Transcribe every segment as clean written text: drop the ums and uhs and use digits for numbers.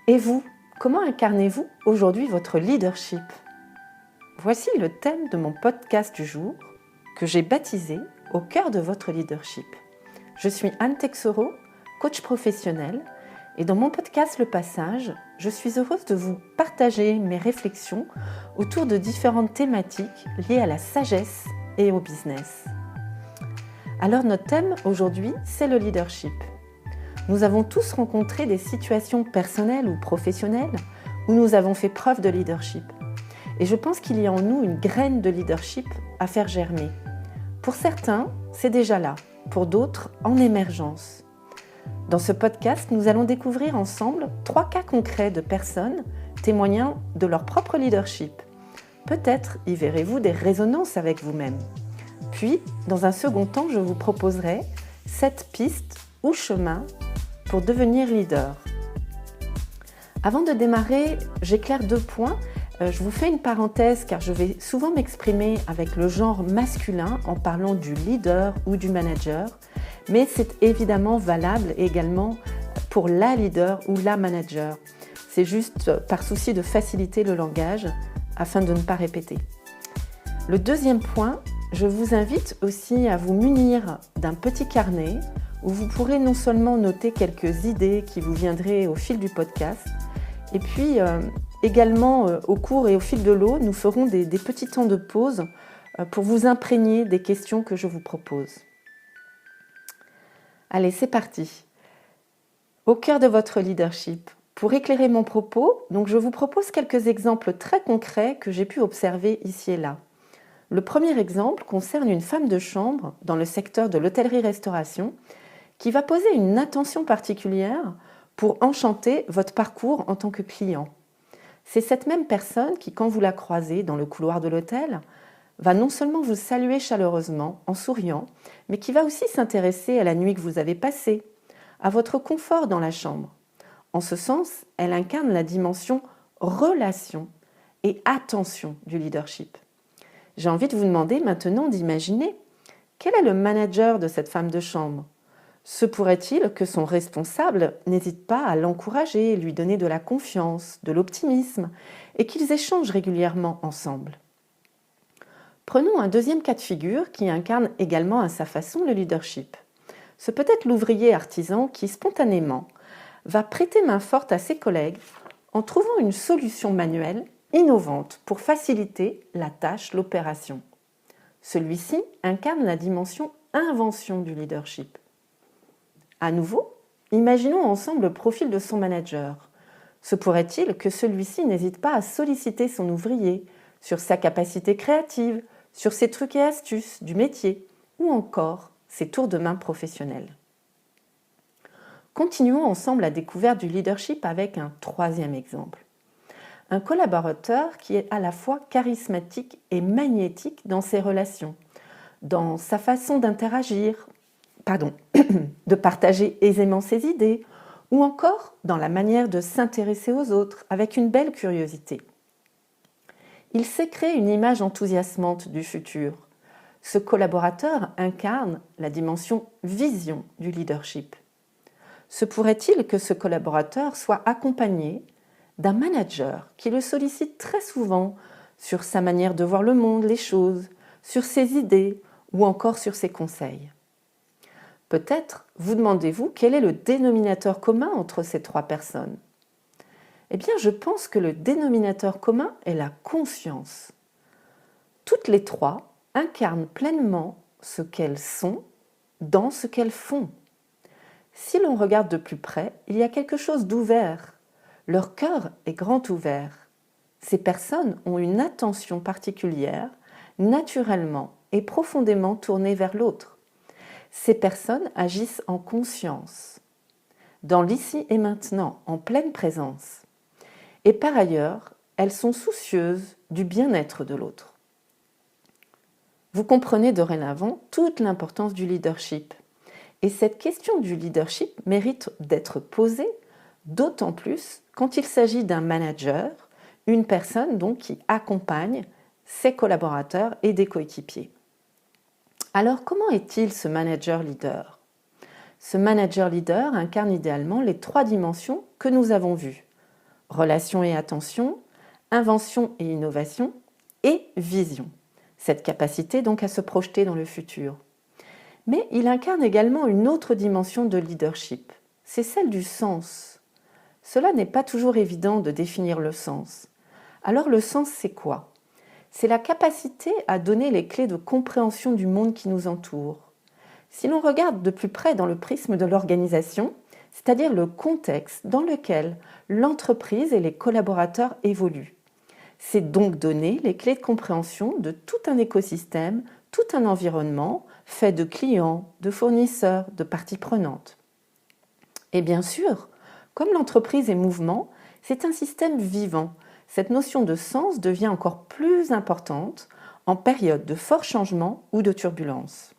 Et vous, comment incarnez-vous aujourd'hui votre leadership ? Voici le thème de mon podcast du jour que j'ai baptisé « Au cœur de votre leadership ». Je suis Anne Texoro, coach professionnel, et dans mon podcast Le Passage, je suis heureuse de vous partager mes réflexions autour de différentes thématiques liées à la sagesse et au business. Alors notre thème aujourd'hui, c'est le leadership. Nous avons tous rencontré des situations personnelles ou professionnelles où nous avons fait preuve de leadership. Et je pense qu'il y a en nous une graine de leadership à faire germer. Pour certains, c'est déjà là, pour d'autres, en émergence. Dans ce podcast, nous allons découvrir ensemble 3 cas concrets de personnes témoignant de leur propre leadership. Peut-être y verrez-vous des résonances avec vous-même. Puis, dans un second temps, je vous proposerai 7 pistes ou chemins pour devenir leader. Avant de démarrer, j'éclaire 2 points. Je vous fais une parenthèse car je vais souvent m'exprimer avec le genre masculin en parlant du leader ou du manager, mais c'est évidemment valable également pour la leader ou la manager. C'est juste par souci de faciliter le langage afin de ne pas répéter. Le deuxième point, je vous invite aussi à vous munir d'un petit carnet où vous pourrez non seulement noter quelques idées qui vous viendraient au fil du podcast, et puis également au cours et au fil de l'eau, nous ferons des petits temps de pause pour vous imprégner des questions que je vous propose. Allez, c'est parti. Au cœur de votre leadership. Pour éclairer mon propos, donc je vous propose quelques exemples très concrets que j'ai pu observer ici et là. Le premier exemple concerne une femme de chambre dans le secteur de l'hôtellerie-restauration qui va poser une attention particulière pour enchanter votre parcours en tant que client. C'est cette même personne qui, quand vous la croisez dans le couloir de l'hôtel, va non seulement vous saluer chaleureusement en souriant, mais qui va aussi s'intéresser à la nuit que vous avez passée, à votre confort dans la chambre. En ce sens, elle incarne la dimension relation et attention du leadership. J'ai envie de vous demander maintenant d'imaginer quel est le manager de cette femme de chambre. Se pourrait-il que son responsable n'hésite pas à l'encourager, lui donner de la confiance, de l'optimisme, et qu'ils échangent régulièrement ensemble ? Prenons un deuxième cas de figure qui incarne également à sa façon le leadership. C'est peut-être l'ouvrier artisan qui, spontanément, va prêter main forte à ses collègues en trouvant une solution manuelle innovante pour faciliter la tâche, l'opération. Celui-ci incarne la dimension invention du leadership. À nouveau, imaginons ensemble le profil de son manager. Se pourrait-il que celui-ci n'hésite pas à solliciter son ouvrier sur sa capacité créative, sur ses trucs et astuces du métier ou encore ses tours de main professionnels. Continuons ensemble la découverte du leadership avec un troisième exemple. Un collaborateur qui est à la fois charismatique et magnétique dans ses relations, dans sa façon de partager aisément ses idées, ou encore dans la manière de s'intéresser aux autres avec une belle curiosité. Il sait créer une image enthousiasmante du futur. Ce collaborateur incarne la dimension vision du leadership. Se pourrait-il que ce collaborateur soit accompagné d'un manager qui le sollicite très souvent sur sa manière de voir le monde, les choses, sur ses idées ou encore sur ses conseils ? Peut-être vous demandez-vous quel est le dénominateur commun entre ces 3 personnes ? Eh bien, je pense que le dénominateur commun est la conscience. Toutes les 3 incarnent pleinement ce qu'elles sont dans ce qu'elles font. Si l'on regarde de plus près, il y a quelque chose d'ouvert. Leur cœur est grand ouvert. Ces personnes ont une attention particulière, naturellement et profondément tournée vers l'autre. Ces personnes agissent en conscience, dans l'ici et maintenant, en pleine présence. Et par ailleurs, elles sont soucieuses du bien-être de l'autre. Vous comprenez dorénavant toute l'importance du leadership. Et cette question du leadership mérite d'être posée, d'autant plus quand il s'agit d'un manager, une personne donc qui accompagne ses collaborateurs et des coéquipiers. Alors, comment est-il ce manager leader ? Ce manager leader incarne idéalement les 3 dimensions que nous avons vues. relation et attention, invention et innovation, et vision. Cette capacité donc à se projeter dans le futur. Mais il incarne également une autre dimension de leadership, c'est celle du sens. Cela n'est pas toujours évident de définir le sens. Alors le sens, c'est quoi ? C'est la capacité à donner les clés de compréhension du monde qui nous entoure. Si l'on regarde de plus près dans le prisme de l'organisation, c'est-à-dire le contexte dans lequel l'entreprise et les collaborateurs évoluent. C'est donc donner les clés de compréhension de tout un écosystème, tout un environnement fait de clients, de fournisseurs, de parties prenantes. Et bien sûr, comme l'entreprise est mouvement, c'est un système vivant. Cette notion de sens devient encore plus importante en période de fort changement ou de turbulence.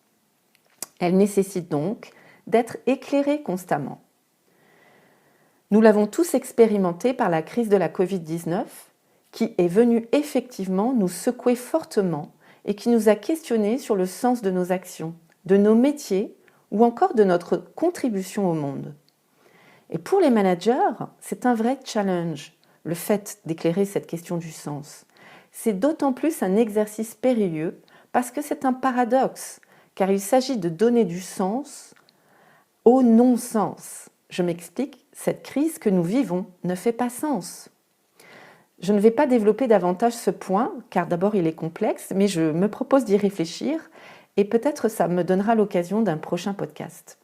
Elle nécessite donc d'être éclairée constamment. Nous l'avons tous expérimenté par la crise de la Covid-19, qui est venue effectivement nous secouer fortement et qui nous a questionnés sur le sens de nos actions, de nos métiers ou encore de notre contribution au monde. Et pour les managers, c'est un vrai challenge, le fait d'éclairer cette question du sens. C'est d'autant plus un exercice périlleux parce que c'est un paradoxe, car il s'agit de donner du sens au non-sens. Je m'explique, cette crise que nous vivons ne fait pas sens. Je ne vais pas développer davantage ce point, car d'abord il est complexe, mais je me propose d'y réfléchir et peut-être ça me donnera l'occasion d'un prochain podcast.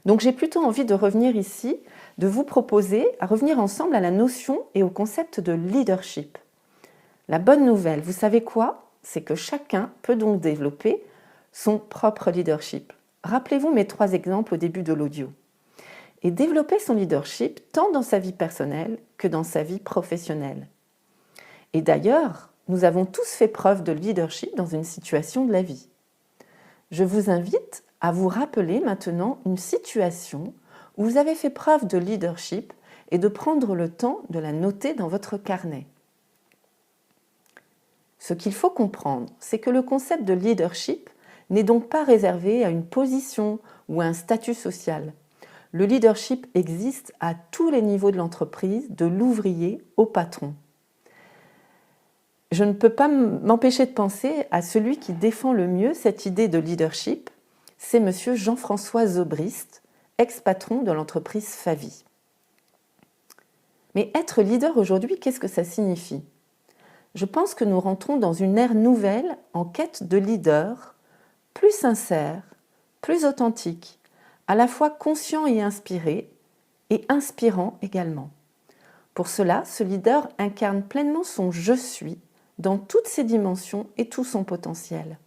Donc j'ai plutôt envie de revenir ici, de vous proposer à revenir ensemble à la notion et au concept de leadership. La bonne nouvelle, vous savez quoi ? C'est que chacun peut donc développer son propre leadership. Rappelez-vous mes 3 exemples au début de l'audio. Et développer son leadership tant dans sa vie personnelle que dans sa vie professionnelle. Et d'ailleurs, nous avons tous fait preuve de leadership dans une situation de la vie. Je vous invite à vous rappeler maintenant une situation où vous avez fait preuve de leadership et de prendre le temps de la noter dans votre carnet. Ce qu'il faut comprendre, c'est que le concept de leadership n'est donc pas réservé à une position ou à un statut social. Le leadership existe à tous les niveaux de l'entreprise, de l'ouvrier au patron. Je ne peux pas m'empêcher de penser à celui qui défend le mieux cette idée de leadership, c'est M. Jean-François Zobrist, ex-patron de l'entreprise Favi. Mais être leader aujourd'hui, qu'est-ce que ça signifie ? Je pense que nous rentrons dans une ère nouvelle en quête de leaders plus sincères, plus authentiques, à la fois conscient et inspiré, et inspirant également. Pour cela, ce leader incarne pleinement son « je suis » dans toutes ses dimensions et tout son potentiel.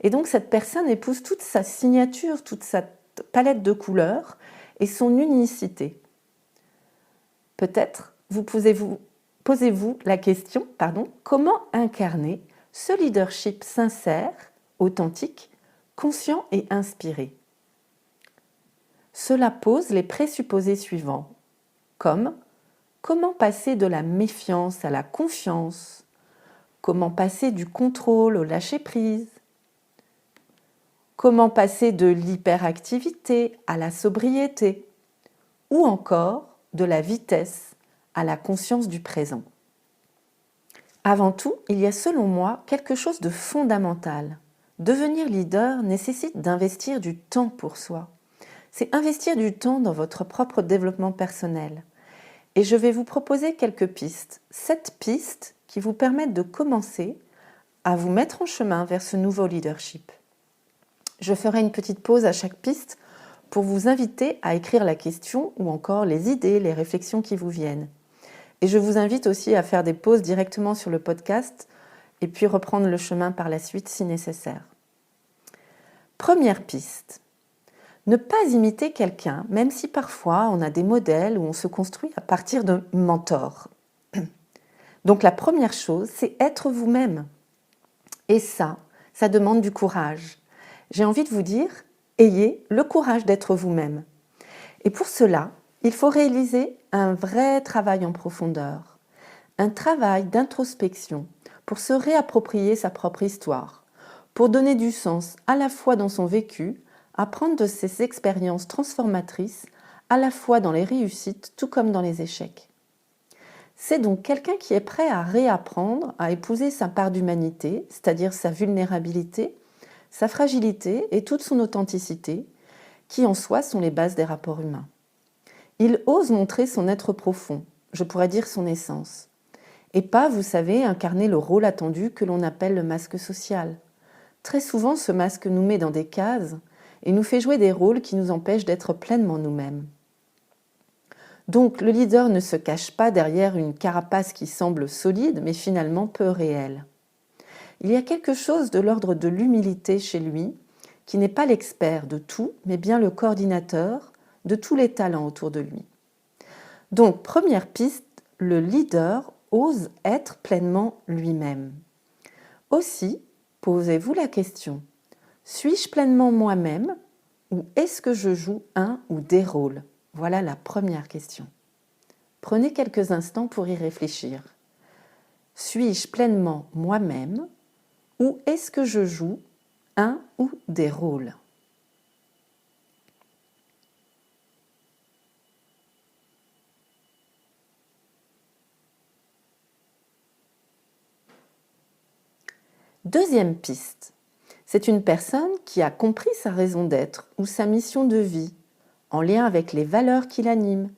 Et donc cette personne épouse toute sa signature, toute sa palette de couleurs et son unicité. Peut-être posez-vous la question, comment incarner ce leadership sincère, authentique, conscient et inspiré ? Cela pose les présupposés suivants, comme comment passer de la méfiance à la confiance, comment passer du contrôle au lâcher-prise, comment passer de l'hyperactivité à la sobriété, ou encore de la vitesse à la conscience du présent. Avant tout, il y a selon moi quelque chose de fondamental. Devenir leader nécessite d'investir du temps pour soi. C'est investir du temps dans votre propre développement personnel. Et je vais vous proposer quelques pistes, 7 pistes qui vous permettent de commencer à vous mettre en chemin vers ce nouveau leadership. Je ferai une petite pause à chaque piste pour vous inviter à écrire la question ou encore les idées, les réflexions qui vous viennent. Et je vous invite aussi à faire des pauses directement sur le podcast et puis reprendre le chemin par la suite si nécessaire. Première piste. Ne pas imiter quelqu'un, même si parfois on a des modèles où on se construit à partir de mentors. Donc la première chose, c'est être vous-même. Et ça demande du courage. J'ai envie de vous dire, ayez le courage d'être vous-même. Et pour cela, il faut réaliser un vrai travail en profondeur, un travail d'introspection pour se réapproprier sa propre histoire, pour donner du sens à la fois dans son vécu, apprendre de ses expériences transformatrices, à la fois dans les réussites tout comme dans les échecs. C'est donc quelqu'un qui est prêt à réapprendre, à épouser sa part d'humanité, c'est-à-dire sa vulnérabilité, sa fragilité et toute son authenticité, qui en soi sont les bases des rapports humains. Il ose montrer son être profond, je pourrais dire son essence, et pas, vous savez, incarner le rôle attendu que l'on appelle le masque social. Très souvent, ce masque nous met dans des cases et nous fait jouer des rôles qui nous empêchent d'être pleinement nous-mêmes. Donc, le leader ne se cache pas derrière une carapace qui semble solide, mais finalement peu réelle. Il y a quelque chose de l'ordre de l'humilité chez lui, qui n'est pas l'expert de tout, mais bien le coordinateur de tous les talents autour de lui. Donc, première piste, le leader ose être pleinement lui-même. Aussi, posez-vous la question, suis-je pleinement moi-même ou est-ce que je joue un ou des rôles ? Voilà la première question. Prenez quelques instants pour y réfléchir. Suis-je pleinement moi-même ou est-ce que je joue un ou des rôles ? Deuxième piste, c'est une personne qui a compris sa raison d'être ou sa mission de vie, en lien avec les valeurs qui l'animent,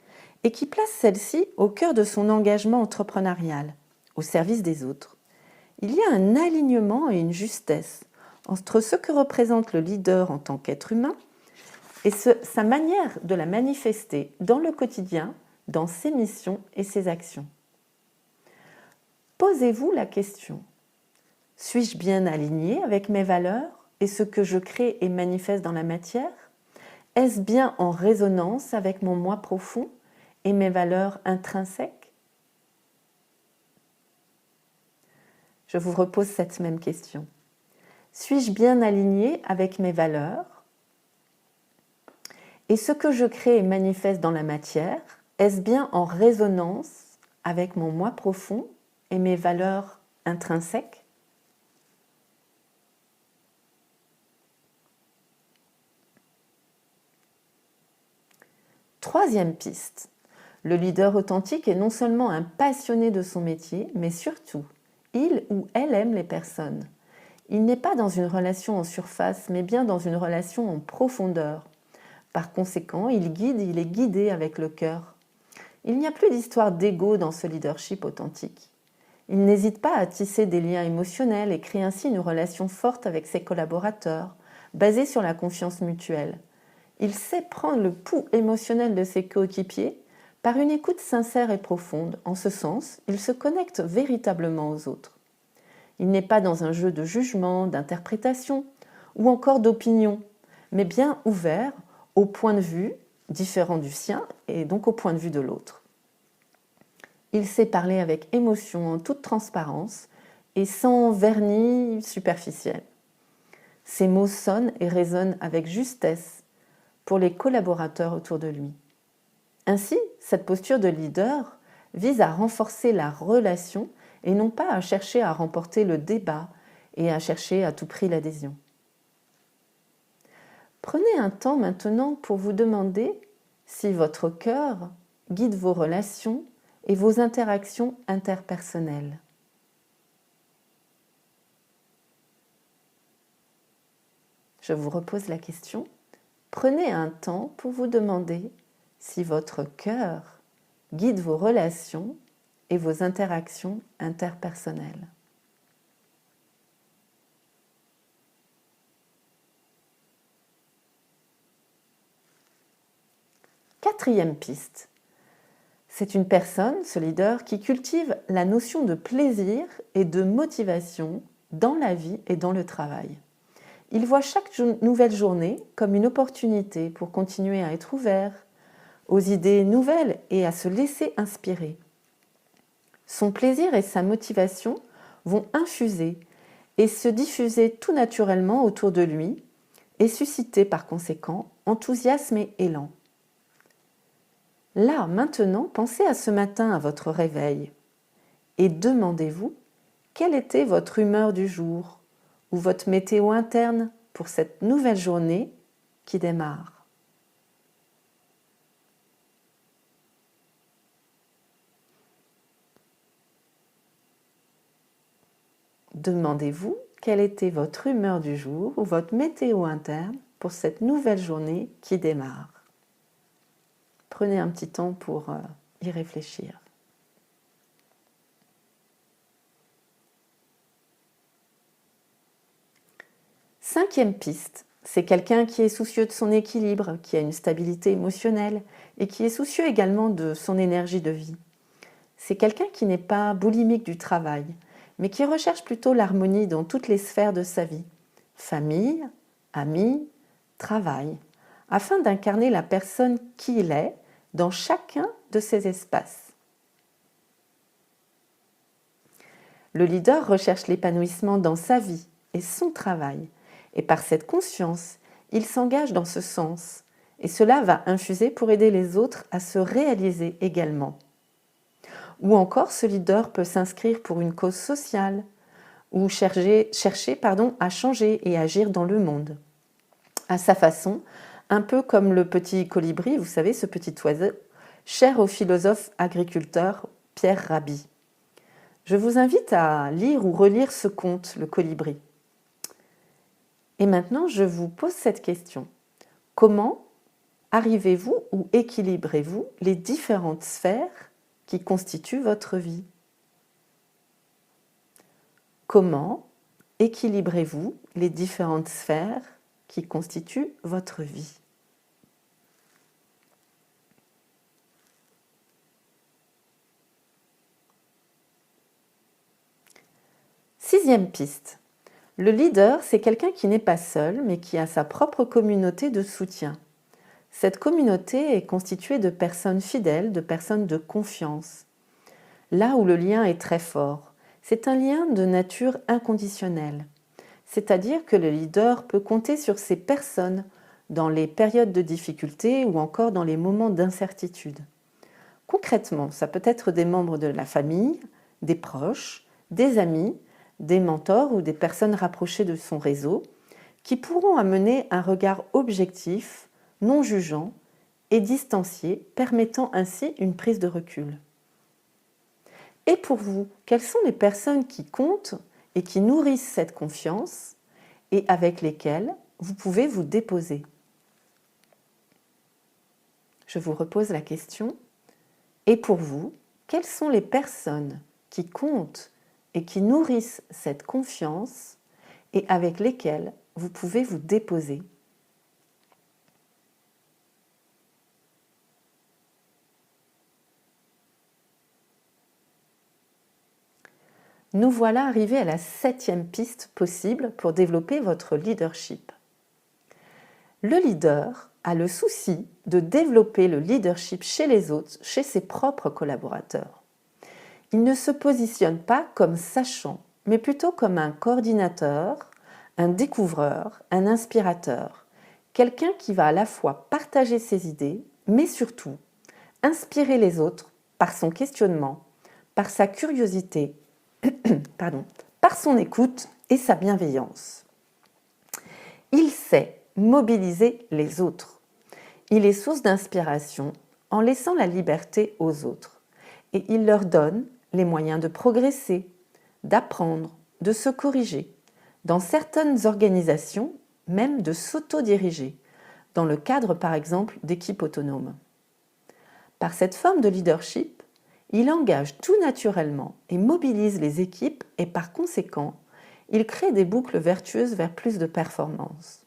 et qui place celle-ci au cœur de son engagement entrepreneurial, au service des autres. Il y a un alignement et une justesse entre ce que représente le leader en tant qu'être humain et sa manière de la manifester dans le quotidien, dans ses missions et ses actions. Posez-vous la question, suis-je bien aligné avec mes valeurs et ce que je crée et manifeste dans la matière ? Est-ce bien en résonance avec mon moi profond et mes valeurs intrinsèques ? Je vous repose cette même question. Suis-je bien aligné avec mes valeurs ? Et ce que je crée et manifeste dans la matière, est-ce bien en résonance avec mon moi profond et mes valeurs intrinsèques ? Troisième piste. Le leader authentique est non seulement un passionné de son métier, mais surtout, il ou elle aime les personnes. Il n'est pas dans une relation en surface, mais bien dans une relation en profondeur. Par conséquent, il est guidé avec le cœur. Il n'y a plus d'histoire d'ego dans ce leadership authentique. Il n'hésite pas à tisser des liens émotionnels et crée ainsi une relation forte avec ses collaborateurs, basée sur la confiance mutuelle. Il sait prendre le pouls émotionnel de ses coéquipiers par une écoute sincère et profonde. En ce sens, il se connecte véritablement aux autres. Il n'est pas dans un jeu de jugement, d'interprétation ou encore d'opinion, mais bien ouvert au point de vue différent du sien et donc au point de vue de l'autre. Il sait parler avec émotion, en toute transparence et sans vernis superficiel. Ses mots sonnent et résonnent avec justesse pour les collaborateurs autour de lui. Ainsi, cette posture de leader vise à renforcer la relation et non pas à chercher à remporter le débat et à chercher à tout prix l'adhésion. Prenez un temps maintenant pour vous demander si votre cœur guide vos relations et vos interactions interpersonnelles. Je vous repose la question. Prenez un temps pour vous demander si votre cœur guide vos relations et vos interactions interpersonnelles. Quatrième piste. C'est une personne, ce leader, qui cultive la notion de plaisir et de motivation dans la vie et dans le travail. Il voit chaque nouvelle journée comme une opportunité pour continuer à être ouvert aux idées nouvelles et à se laisser inspirer. Son plaisir et sa motivation vont infuser et se diffuser tout naturellement autour de lui et susciter par conséquent enthousiasme et élan. Là, maintenant, pensez à ce matin, à votre réveil et demandez-vous quelle était votre humeur du jour ou votre météo interne pour cette nouvelle journée qui démarre. Demandez-vous quelle était votre humeur du jour ou votre météo interne pour cette nouvelle journée qui démarre. Prenez un petit temps pour y réfléchir. Cinquième piste, c'est quelqu'un qui est soucieux de son équilibre, qui a une stabilité émotionnelle et qui est soucieux également de son énergie de vie. C'est quelqu'un qui n'est pas boulimique du travail, mais qui recherche plutôt l'harmonie dans toutes les sphères de sa vie, famille, amis, travail, afin d'incarner la personne qui il est dans chacun de ces espaces. Le leader recherche l'épanouissement dans sa vie et son travail, et par cette conscience, il s'engage dans ce sens, et cela va infuser pour aider les autres à se réaliser également. Ou encore, ce leader peut s'inscrire pour une cause sociale, ou chercher à changer et agir dans le monde. À sa façon, un peu comme le petit colibri, vous savez, ce petit oiseau, cher au philosophe agriculteur Pierre Rabhi. Je vous invite à lire ou relire ce conte, Le Colibri. Et maintenant, je vous pose cette question. Comment arrivez-vous ou équilibrez-vous les différentes sphères qui constituent votre vie? Comment équilibrez-vous les différentes sphères qui constituent votre vie? Sixième piste. Le leader, c'est quelqu'un qui n'est pas seul, mais qui a sa propre communauté de soutien. Cette communauté est constituée de personnes fidèles, de personnes de confiance. Là où le lien est très fort, c'est un lien de nature inconditionnelle. C'est-à-dire que le leader peut compter sur ces personnes dans les périodes de difficulté ou encore dans les moments d'incertitude. Concrètement, ça peut être des membres de la famille, des proches, des amis, des mentors ou des personnes rapprochées de son réseau qui pourront amener un regard objectif, non jugeant et distancié, permettant ainsi une prise de recul. Et pour vous, quelles sont les personnes qui comptent et qui nourrissent cette confiance et avec lesquelles vous pouvez vous déposer? Je vous repose la question. Et pour vous, quelles sont les personnes qui comptent et qui nourrissent cette confiance et avec lesquelles vous pouvez vous déposer? Nous voilà arrivés à la 7e piste possible pour développer votre leadership. Le leader a le souci de développer le leadership chez les autres, chez ses propres collaborateurs. Il ne se positionne pas comme sachant, mais plutôt comme un coordinateur, un découvreur, un inspirateur, quelqu'un qui va à la fois partager ses idées, mais surtout inspirer les autres par son questionnement, par sa curiosité, par son écoute et sa bienveillance. Il sait mobiliser les autres. Il est source d'inspiration en laissant la liberté aux autres et il leur donne les moyens de progresser, d'apprendre, de se corriger, dans certaines organisations, même de s'auto-diriger, dans le cadre par exemple d'équipes autonomes. Par cette forme de leadership, il engage tout naturellement et mobilise les équipes et par conséquent, il crée des boucles vertueuses vers plus de performance.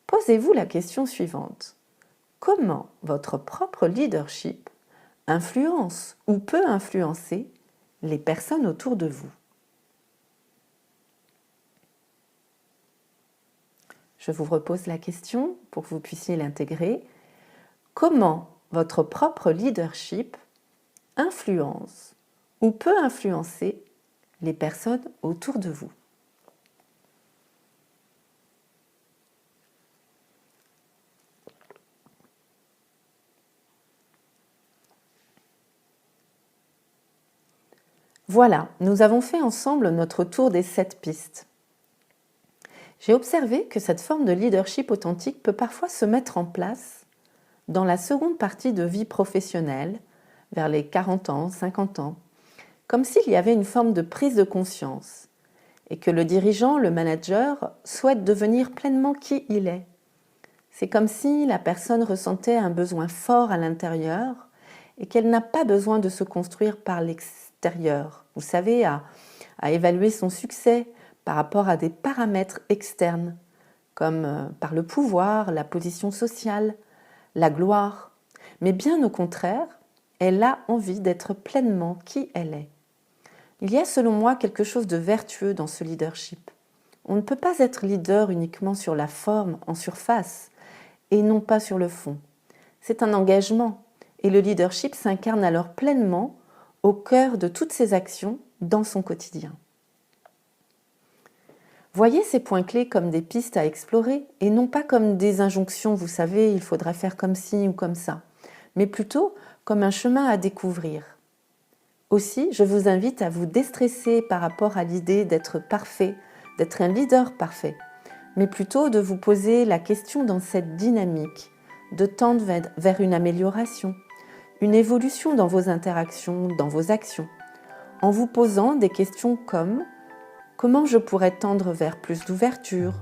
Posez-vous la question suivante. Comment votre propre leadership influence ou peut influencer les personnes autour de vous? Je vous repose la question pour que vous puissiez l'intégrer. Comment votre propre leadership influence ou peut influencer les personnes autour de vous? Voilà, nous avons fait ensemble notre tour des 7 pistes. J'ai observé que cette forme de leadership authentique peut parfois se mettre en place dans la seconde partie de vie professionnelle, vers les 40 ans, 50 ans, comme s'il y avait une forme de prise de conscience et que le dirigeant, le manager, souhaite devenir pleinement qui il est. C'est comme si la personne ressentait un besoin fort à l'intérieur et qu'elle n'a pas besoin de se construire par l'extérieur. Vous savez, à évaluer son succès par rapport à des paramètres externes, comme par le pouvoir, la position sociale, la gloire. Mais bien au contraire, elle a envie d'être pleinement qui elle est. Il y a selon moi quelque chose de vertueux dans ce leadership. On ne peut pas être leader uniquement sur la forme, en surface, et non pas sur le fond. C'est un engagement, et le leadership s'incarne alors pleinement au cœur de toutes ses actions dans son quotidien. Voyez ces points clés comme des pistes à explorer, et non pas comme des injonctions, vous savez, il faudra faire comme ci ou comme ça, mais plutôt comme un chemin à découvrir. Aussi, je vous invite à vous déstresser par rapport à l'idée d'être parfait, d'être un leader parfait, mais plutôt de vous poser la question dans cette dynamique, de tendre vers une amélioration, une évolution dans vos interactions, dans vos actions, en vous posant des questions comme « Comment je pourrais tendre vers plus d'ouverture ?»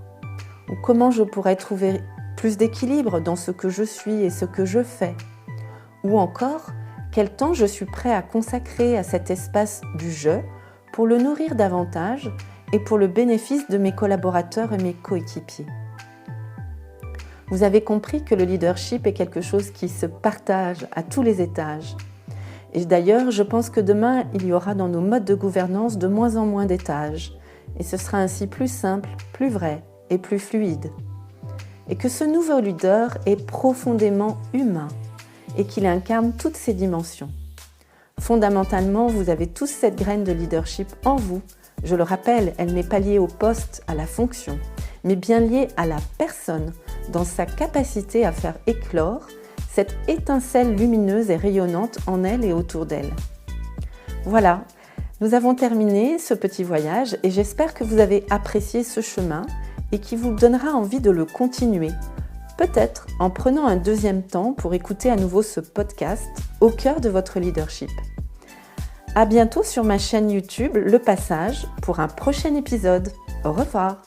ou « Comment je pourrais trouver plus d'équilibre dans ce que je suis et ce que je fais ?» ou encore « Quel temps je suis prêt à consacrer à cet espace du jeu pour le nourrir davantage et pour le bénéfice de mes collaborateurs et mes coéquipiers ?» Vous avez compris que le leadership est quelque chose qui se partage à tous les étages. Et d'ailleurs, je pense que demain, il y aura dans nos modes de gouvernance de moins en moins d'étages. Et ce sera ainsi plus simple, plus vrai et plus fluide. Et que ce nouveau leader est profondément humain et qu'il incarne toutes ces dimensions. Fondamentalement, vous avez tous cette graine de leadership en vous. Je le rappelle, elle n'est pas liée au poste, à la fonction, mais bien liée à la personne, dans sa capacité à faire éclore cette étincelle lumineuse et rayonnante en elle et autour d'elle. Voilà, nous avons terminé ce petit voyage et j'espère que vous avez apprécié ce chemin et qu'il vous donnera envie de le continuer. Peut-être en prenant un deuxième temps pour écouter à nouveau ce podcast au cœur de votre leadership. À bientôt sur ma chaîne YouTube Le Passage pour un prochain épisode. Au revoir.